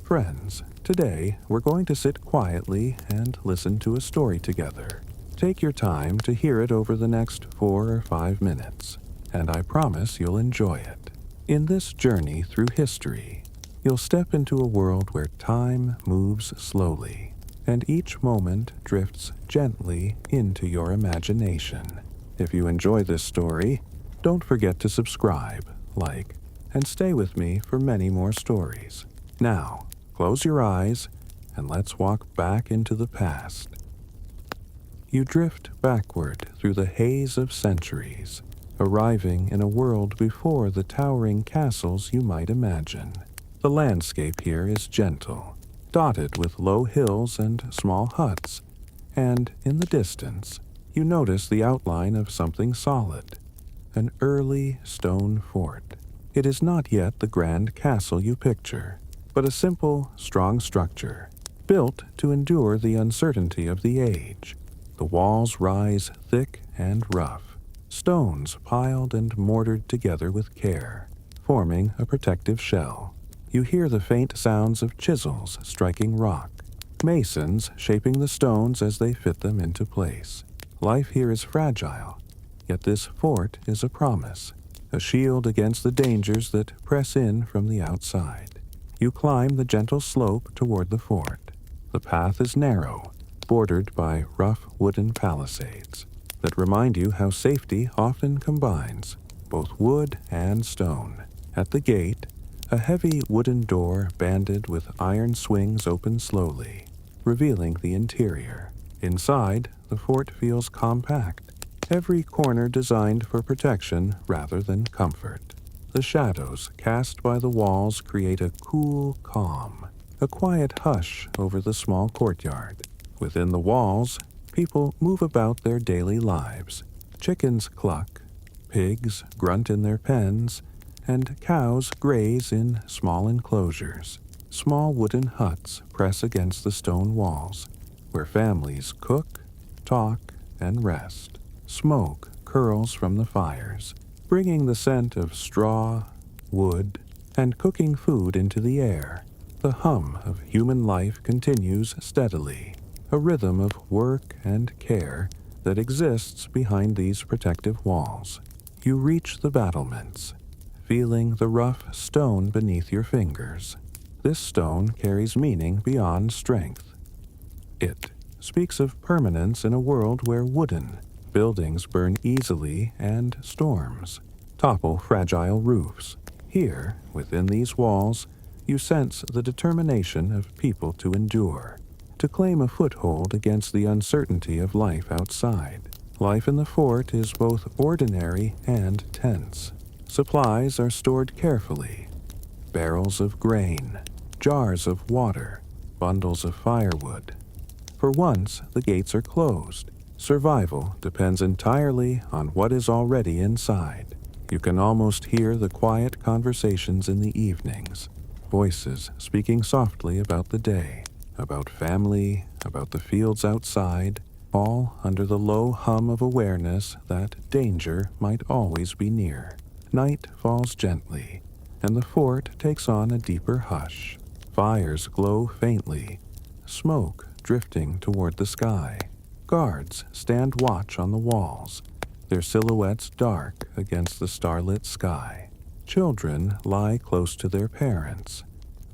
Friends, today we're going to sit quietly and listen to a story together. Take your time to hear it over the next 4 or 5 minutes, and I promise you'll enjoy it. In this journey through history, you'll step into a world where time moves slowly, and each moment drifts gently into your imagination. If you enjoy this story, don't forget to subscribe, like, and stay with me for many more stories. Now, close your eyes and let's walk back into the past. You drift backward through the haze of centuries, arriving in a world before the towering castles you might imagine. The landscape here is gentle, dotted with low hills and small huts, and in the distance, you notice the outline of something solid, an early stone fort. It is not yet the grand castle you picture, but a simple, strong structure, built to endure the uncertainty of the age. The walls rise thick and rough, stones piled and mortared together with care, forming a protective shell. You hear the faint sounds of chisels striking rock, masons shaping the stones as they fit them into place. Life here is fragile, yet this fort is a promise, a shield against the dangers that press in from the outside. You climb the gentle slope toward the fort. The path is narrow, bordered by rough wooden palisades that remind you how safety often combines both wood and stone. At the gate, a heavy wooden door banded with iron swings opens slowly, revealing the interior. Inside, the fort feels compact, every corner designed for protection rather than comfort. The shadows cast by the walls create a cool calm, a quiet hush over the small courtyard. Within the walls, people move about their daily lives. Chickens cluck, pigs grunt in their pens, and cows graze in small enclosures. Small wooden huts press against the stone walls, where families cook, talk, and rest. Smoke curls from the fires, bringing the scent of straw, wood, and cooking food into the air. The hum of human life continues steadily, a rhythm of work and care that exists behind these protective walls. You reach the battlements, feeling the rough stone beneath your fingers. This stone carries meaning beyond strength. It speaks of permanence in a world where wooden buildings burn easily and storms topple fragile roofs. Here, within these walls, you sense the determination of people to endure, to claim a foothold against the uncertainty of life outside. Life in the fort is both ordinary and tense. Supplies are stored carefully. Barrels of grain, jars of water, bundles of firewood. For once, the gates are closed. Survival depends entirely on what is already inside. You can almost hear the quiet conversations in the evenings, voices speaking softly about the day, about family, about the fields outside, all under the low hum of awareness that danger might always be near. Night falls gently, and the fort takes on a deeper hush. Fires glow faintly, smoke drifting toward the sky. Guards stand watch on the walls, their silhouettes dark against the starlit sky. Children lie close to their parents,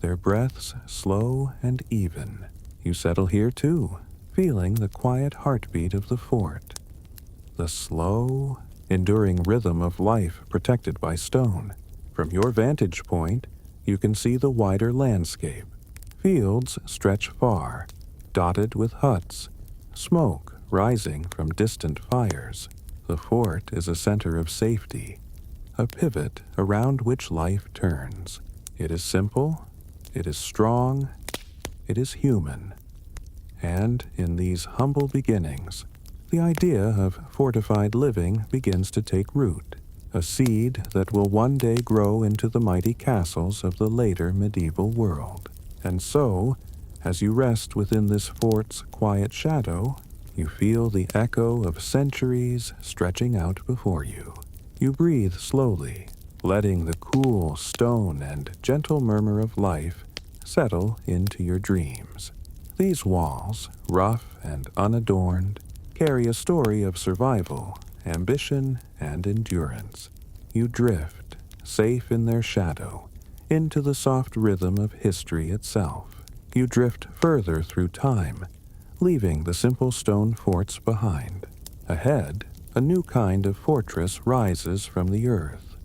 their breaths slow and even. You settle here too, feeling the quiet heartbeat of the fort, the slow, enduring rhythm of life protected by stone. From your vantage point, you can see the wider landscape. Fields stretch far, dotted with huts, smoke rising from distant fires. The fort is a center of safety, a pivot around which life turns. It is simple, it is strong, it is human. And in these humble beginnings, the idea of fortified living begins to take root, a seed that will one day grow into the mighty castles of the later medieval world. And so, as you rest within this fort's quiet shadow, you feel the echo of centuries stretching out before you. You breathe slowly, letting the cool stone and gentle murmur of life settle into your dreams. These walls, rough and unadorned, carry a story of survival, ambition, and endurance. You drift, safe in their shadow, into the soft rhythm of history itself. You drift further through time, leaving the simple stone forts behind. Ahead, a new kind of fortress rises from the earth,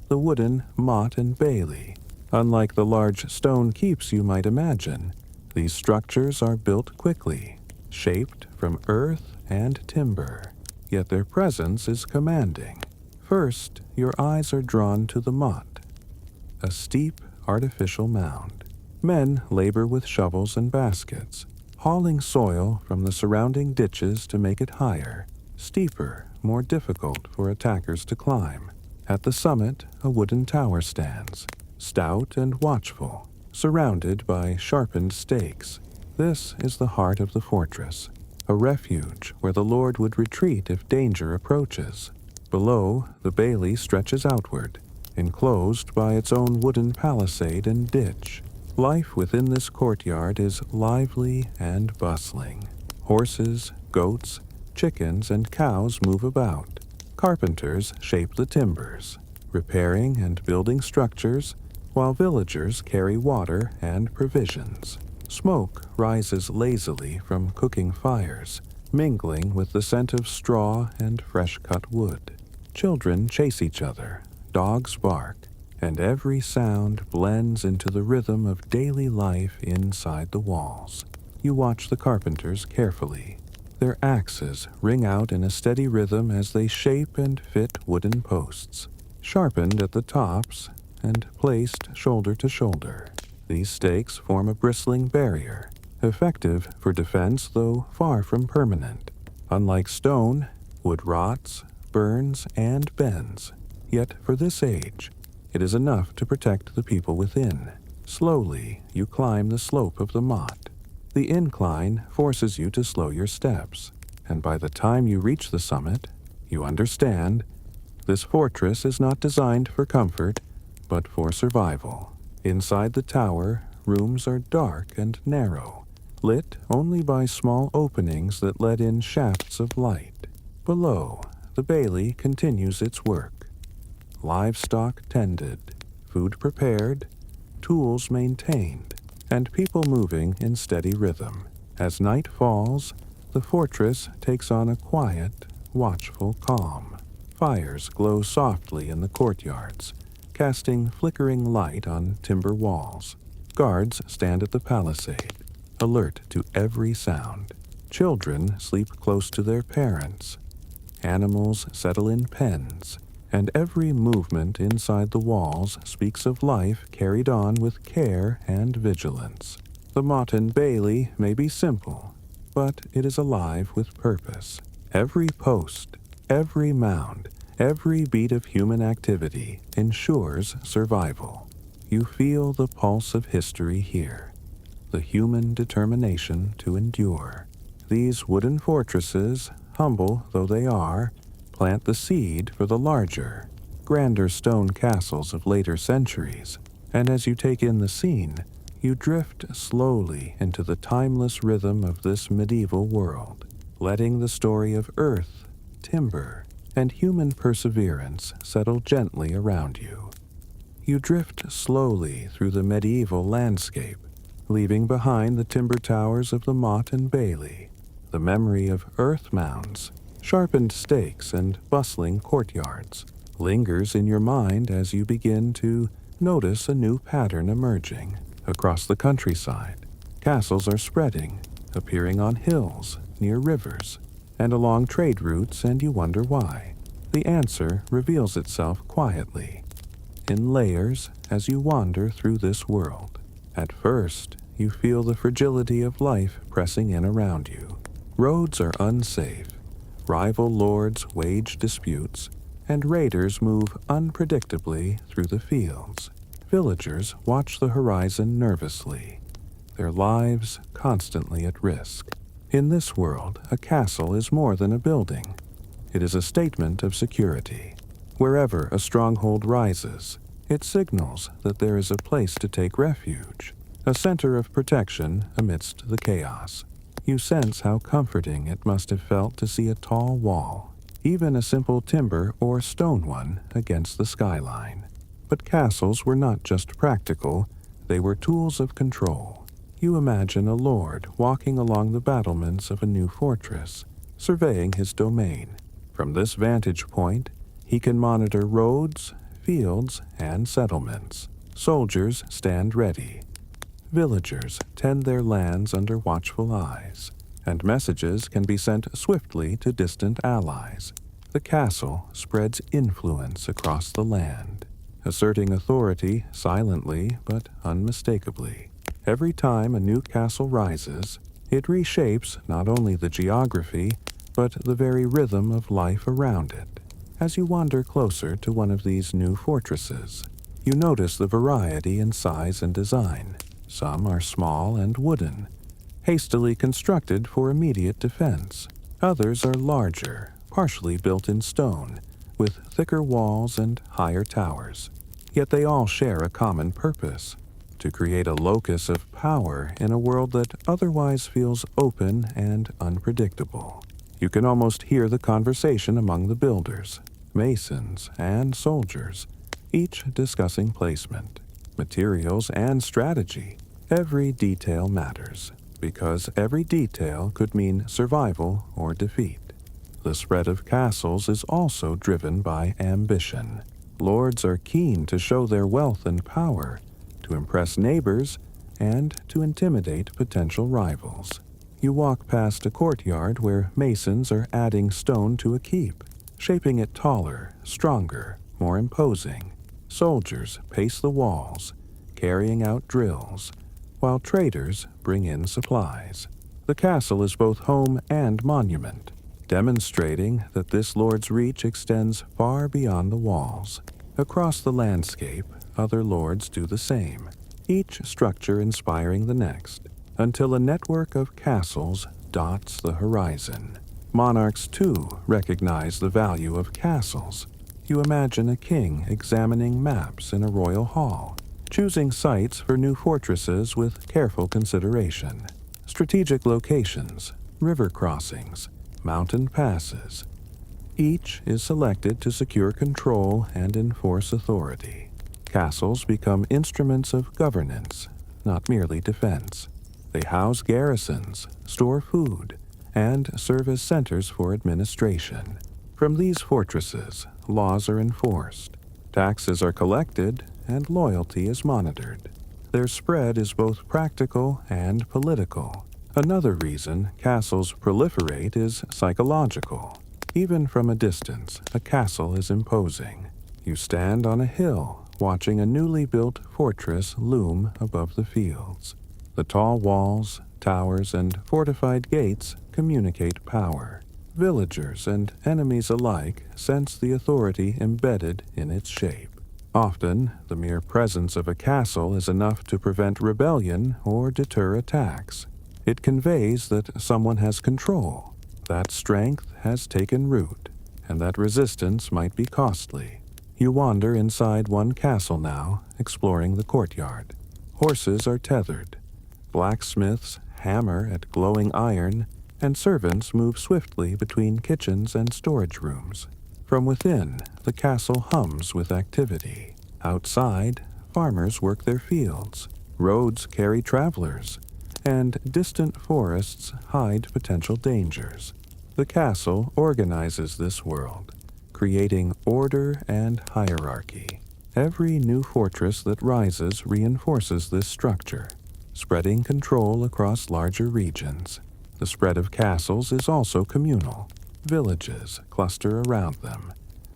the wooden motte and bailey. Unlike the large stone keeps you might imagine, these structures are built quickly, shaped from earth and timber, yet their presence is commanding. First, your eyes are drawn to the motte, a steep, artificial mound. Men labor with shovels and baskets, hauling soil from the surrounding ditches to make it higher, steeper, more difficult for attackers to climb. At the summit, a wooden tower stands, stout and watchful, surrounded by sharpened stakes. This is the heart of the fortress, a refuge where the Lord would retreat if danger approaches. Below, the bailey stretches outward, enclosed by its own wooden palisade and ditch. Life within this courtyard is lively and bustling. Horses, goats, chickens, and cows move about. Carpenters shape the timbers, repairing and building structures, while villagers carry water and provisions. Smoke rises lazily from cooking fires, mingling with the scent of straw and fresh-cut wood. Children chase each other, dogs bark, and every sound blends into the rhythm of daily life inside the walls. You watch the carpenters carefully. Their axes ring out in a steady rhythm as they shape and fit wooden posts, sharpened at the tops and placed shoulder to shoulder. These stakes form a bristling barrier, effective for defense though far from permanent. Unlike stone, wood rots, burns, and bends. Yet for this age, it is enough to protect the people within. Slowly, you climb the slope of the motte. The incline forces you to slow your steps, and by the time you reach the summit, you understand this fortress is not designed for comfort, but for survival. Inside the tower, rooms are dark and narrow, lit only by small openings that let in shafts of light. Below, the bailey continues its work. Livestock tended, food prepared, tools maintained, and people moving in steady rhythm. As night falls, the fortress takes on a quiet, watchful calm. Fires glow softly in the courtyards, casting flickering light on timber walls. Guards stand at the palisade, alert to every sound. Children sleep close to their parents. Animals settle in pens, and every movement inside the walls speaks of life carried on with care and vigilance. The motte and bailey may be simple, but it is alive with purpose. Every post, every mound, every beat of human activity ensures survival. You feel the pulse of history here, the human determination to endure. These wooden fortresses, humble though they are, plant the seed for the larger, grander stone castles of later centuries, and as you take in the scene, you drift slowly into the timeless rhythm of this medieval world, letting the story of earth, timber, and human perseverance settle gently around you. You drift slowly through the medieval landscape, leaving behind the timber towers of the motte and bailey, the memory of earth mounds, sharpened stakes, and bustling courtyards lingers in your mind as you begin to notice a new pattern emerging. Across the countryside, castles are spreading, appearing on hills, near rivers, and along trade routes, and you wonder why. The answer reveals itself quietly, in layers as you wander through this world. At first, you feel the fragility of life pressing in around you. Roads are unsafe, rival lords wage disputes, and raiders move unpredictably through the fields. Villagers watch the horizon nervously, their lives constantly at risk. In this world, a castle is more than a building. It is a statement of security. Wherever a stronghold rises, it signals that there is a place to take refuge, a center of protection amidst the chaos. You sense how comforting it must have felt to see a tall wall, even a simple timber or stone one, against the skyline. But castles were not just practical, they were tools of control. You imagine a lord walking along the battlements of a new fortress, surveying his domain. From this vantage point, he can monitor roads, fields, and settlements. Soldiers stand ready. Villagers tend their lands under watchful eyes, and messages can be sent swiftly to distant allies. The castle spreads influence across the land, asserting authority silently but unmistakably. Every time a new castle rises, it reshapes not only the geography, but the very rhythm of life around it. As you wander closer to one of these new fortresses, you notice the variety in size and design. Some are small and wooden, hastily constructed for immediate defense. Others are larger, partially built in stone, with thicker walls and higher towers. Yet they all share a common purpose: to create a locus of power in a world that otherwise feels open and unpredictable. You can almost hear the conversation among the builders, masons, and soldiers, each discussing placement, materials, and strategy. Every detail matters, because every detail could mean survival or defeat. The spread of castles is also driven by ambition. Lords are keen to show their wealth and power, to impress neighbors, and to intimidate potential rivals. You walk past a courtyard where masons are adding stone to a keep, shaping it taller, stronger, more imposing. Soldiers pace the walls, carrying out drills, while traders bring in supplies. The castle is both home and monument, demonstrating that this lord's reach extends far beyond the walls. Across the landscape, other lords do the same, each structure inspiring the next, until a network of castles dots the horizon. Monarchs, too, recognize the value of castles. You imagine a king examining maps in a royal hall, choosing sites for new fortresses with careful consideration. Strategic locations, river crossings, mountain passes. Each is selected to secure control and enforce authority. Castles become instruments of governance, not merely defense. They house garrisons, store food, and serve as centers for administration. From these fortresses, laws are enforced, taxes are collected, and loyalty is monitored. Their spread is both practical and political. Another reason castles proliferate is psychological. Even from a distance, a castle is imposing. You stand on a hill, watching a newly built fortress loom above the fields. The tall walls, towers, and fortified gates communicate power. Villagers and enemies alike sense the authority embedded in its shape. Often, the mere presence of a castle is enough to prevent rebellion or deter attacks. It conveys that someone has control, that strength has taken root, and that resistance might be costly. You wander inside one castle now, exploring the courtyard. Horses are tethered. Blacksmiths hammer at glowing iron, and servants move swiftly between kitchens and storage rooms. From within, the castle hums with activity. Outside, farmers work their fields. Roads carry travelers, and distant forests hide potential dangers. The castle organizes this world, creating order and hierarchy. Every new fortress that rises reinforces this structure, spreading control across larger regions. The spread of castles is also communal. Villages cluster around them,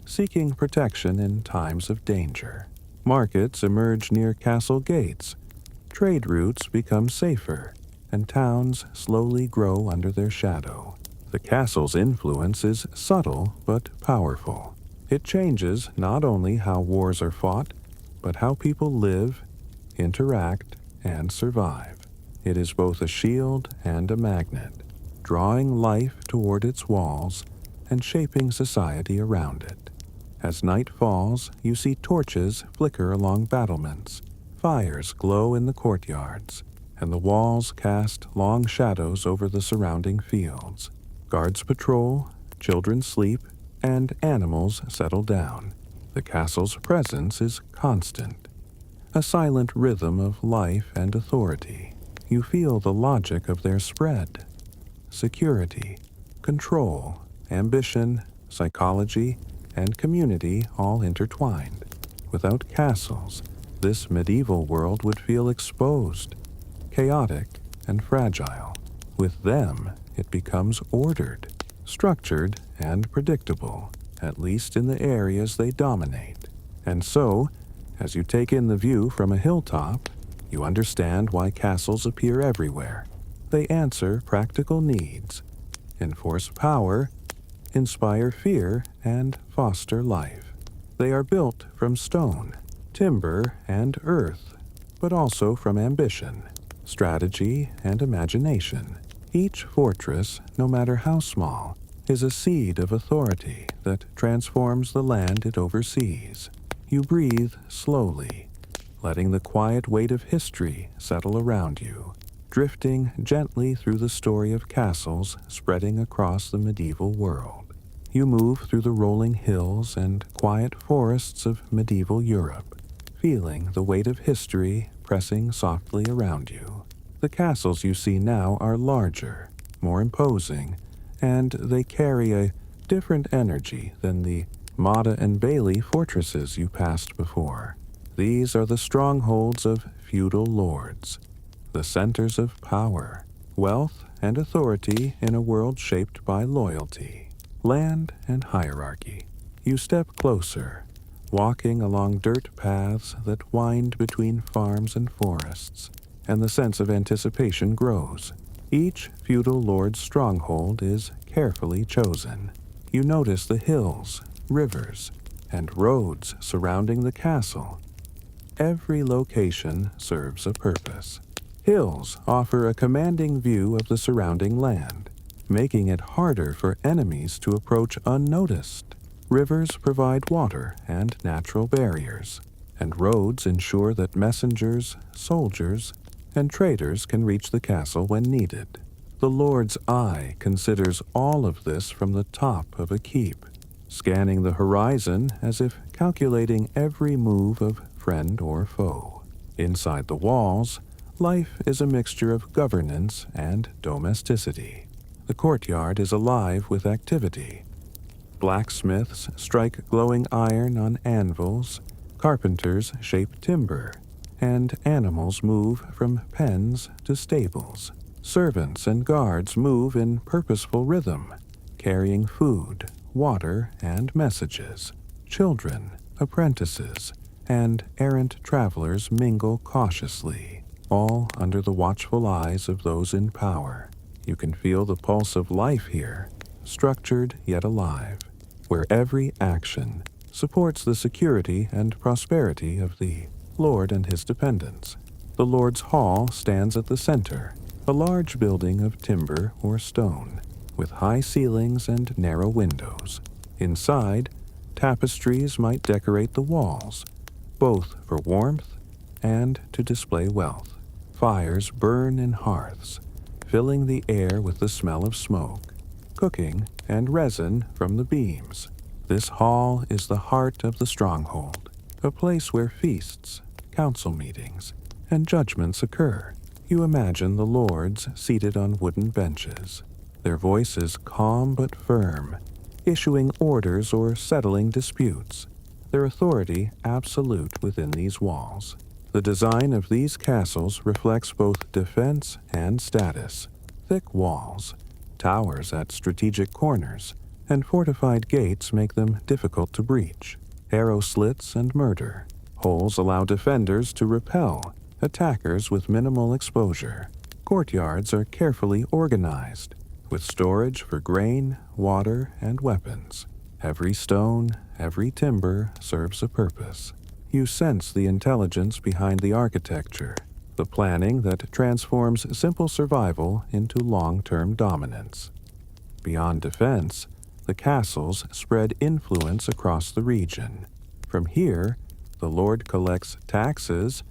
seeking protection in times of danger. Markets emerge near castle gates. Trade routes become safer, and towns slowly grow under their shadow. The castle's influence is subtle but powerful. It changes not only how wars are fought, but how people live, interact, and survive. It is both a shield and a magnet, drawing life toward its walls and shaping society around it. As night falls, you see torches flicker along battlements, Fires glow in the courtyards, and the walls cast long shadows over the surrounding fields. Guards patrol, children sleep, and animals settle down. The castle's presence is constant, a silent rhythm of life and authority. You feel the logic of their spread. Security, control, ambition, psychology, and community all intertwined. Without castles, this medieval world would feel exposed, chaotic, and fragile. With them, it becomes ordered, structured, and predictable, at least in the areas they dominate. And so, as you take in the view from a hilltop, you understand why castles appear everywhere. They answer practical needs, enforce power, inspire fear, and foster life. They are built from stone, timber, and earth, but also from ambition, strategy, and imagination. Each fortress, no matter how small, is a seed of authority that transforms the land it oversees. You breathe slowly, letting the quiet weight of history settle around you, drifting gently through the story of castles spreading across the medieval world. You move through the rolling hills and quiet forests of medieval Europe, feeling the weight of history pressing softly around you. The castles you see now are larger, more imposing, and they carry a different energy than the Maida and Bailey fortresses you passed before. These are the strongholds of feudal lords, the centers of power, wealth, and authority in a world shaped by loyalty, land, and hierarchy. You step closer, walking along dirt paths that wind between farms and forests, and the sense of anticipation grows. Each feudal lord's stronghold is carefully chosen. You notice the hills, rivers, and roads surrounding the castle. Every location serves a purpose. Hills offer a commanding view of the surrounding land, making it harder for enemies to approach unnoticed. Rivers provide water and natural barriers, and roads ensure that messengers, soldiers, and traders can reach the castle when needed. The Lord's eye considers all of this from the top of a keep, scanning the horizon as if calculating every move of friend or foe. Inside the walls, life is a mixture of governance and domesticity. The courtyard is alive with activity. Blacksmiths strike glowing iron on anvils, carpenters shape timber, and animals move from pens to stables. Servants and guards move in purposeful rhythm, carrying food, water, and messages. Children, apprentices, and errant travelers mingle cautiously, all under the watchful eyes of those in power. You can feel the pulse of life here, structured yet alive, where every action supports the security and prosperity of the Lord and his dependents. The Lord's Hall stands at the center, a large building of timber or stone, with high ceilings and narrow windows. Inside, tapestries might decorate the walls, both for warmth and to display wealth. Fires burn in hearths, filling the air with the smell of smoke, cooking, and resin from the beams. This hall is the heart of the stronghold, a place where feasts, council meetings, and judgments occur. You imagine the lords seated on wooden benches, their voices calm but firm, issuing orders or settling disputes, their authority absolute within these walls. The design of these castles reflects both defense and status. Thick walls, towers at strategic corners, and fortified gates make them difficult to breach. Arrow slits and murder. Holes allow defenders to repel attackers with minimal exposure. Courtyards are carefully organized, with storage for grain, water, and weapons. Every stone, every timber serves a purpose. You sense the intelligence behind the architecture, the planning that transforms simple survival into long-term dominance. Beyond defense, the castles spread influence across the region. From here, the Lord collects taxes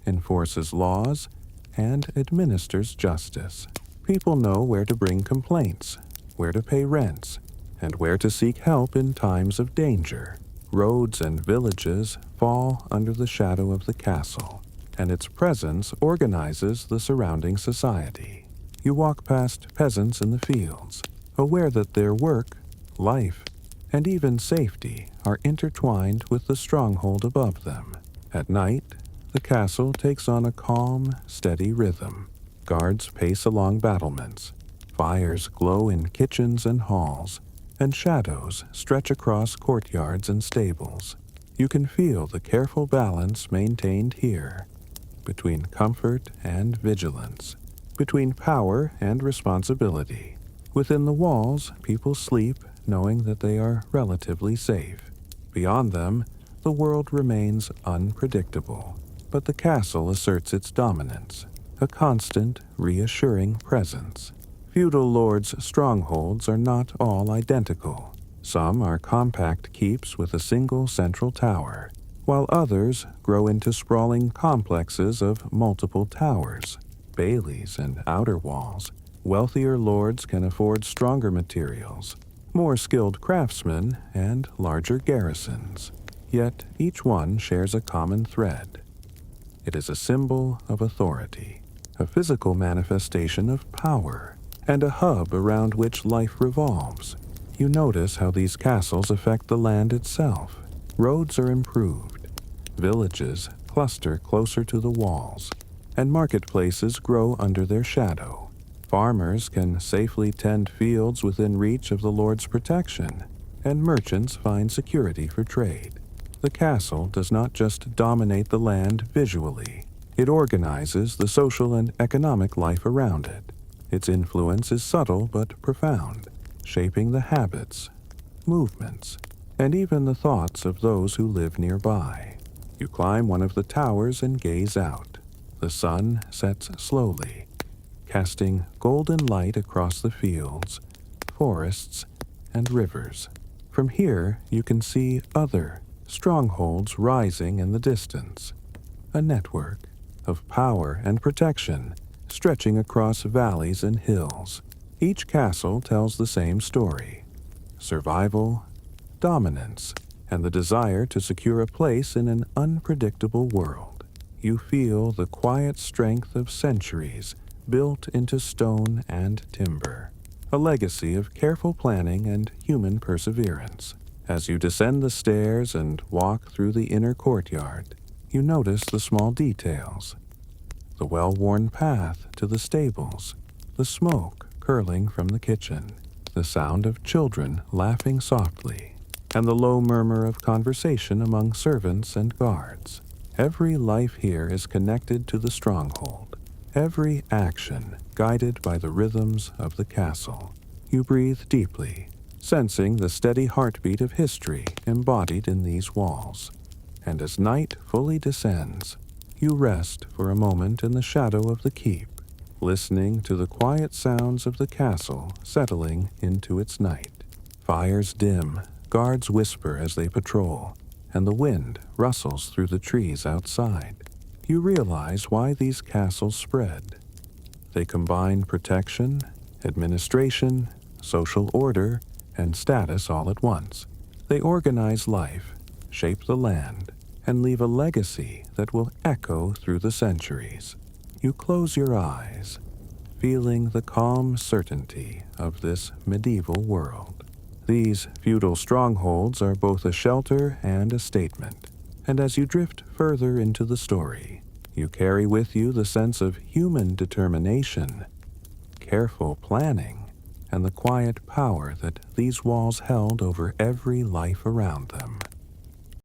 enforces laws, and administers justice. People know where to bring complaints, where to pay rents, and where to seek help in times of danger. Roads and villages fall under the shadow of the castle, and its presence organizes the surrounding society. You walk past peasants in the fields, aware that their work, life, and even safety are intertwined with the stronghold above them. At night, the castle takes on a calm, steady rhythm. Guards pace along battlements, fires glow in kitchens and halls, and shadows stretch across courtyards and stables. You can feel the careful balance maintained here, between comfort and vigilance, between power and responsibility. Within the walls, people sleep knowing that they are relatively safe. Beyond them, the world remains unpredictable, but the castle asserts its dominance, a constant, reassuring presence. Feudal lords' strongholds are not all identical. Some are compact keeps with a single central tower, while others grow into sprawling complexes of multiple towers, baileys, and outer walls. Wealthier lords can afford stronger materials, more skilled craftsmen, and larger garrisons. Yet each one shares a common thread. It is a symbol of authority, a physical manifestation of power, and a hub around which life revolves. You notice how these castles affect the land itself. Roads are improved, villages cluster closer to the walls, and marketplaces grow under their shadow. Farmers can safely tend fields within reach of the Lord's protection, and merchants find security for trade. The castle does not just dominate the land visually. It organizes the social and economic life around it. Its influence is subtle but profound, shaping the habits, movements, and even the thoughts of those who live nearby. You climb one of the towers and gaze out. The sun sets slowly, casting golden light across the fields, forests, and rivers. From here, you can see other strongholds rising in the distance, a network of power and protection stretching across valleys and hills. Each castle tells the same story: survival, dominance, and the desire to secure a place in an unpredictable world. You feel the quiet strength of centuries built into stone and timber, a legacy of careful planning and human perseverance. As you descend the stairs and walk through the inner courtyard, you notice the small details: the well-worn path to the stables, the smoke curling from the kitchen, the sound of children laughing softly, and the low murmur of conversation among servants and guards. Every life here is connected to the stronghold, every action guided by the rhythms of the castle. You breathe deeply, sensing the steady heartbeat of history embodied in these walls. And as night fully descends, you rest for a moment in the shadow of the keep, listening to the quiet sounds of the castle settling into its night. Fires dim, guards whisper as they patrol, and the wind rustles through the trees outside. You realize why these castles spread. They combine protection, administration, social order, and status all at once. They organize life, shape the land, and leave a legacy that will echo through the centuries. You close your eyes, feeling the calm certainty of this medieval world. These feudal strongholds are both a shelter and a statement, and as you drift further into the story, you carry with you the sense of human determination, careful planning, and the quiet power that these walls held over every life around them.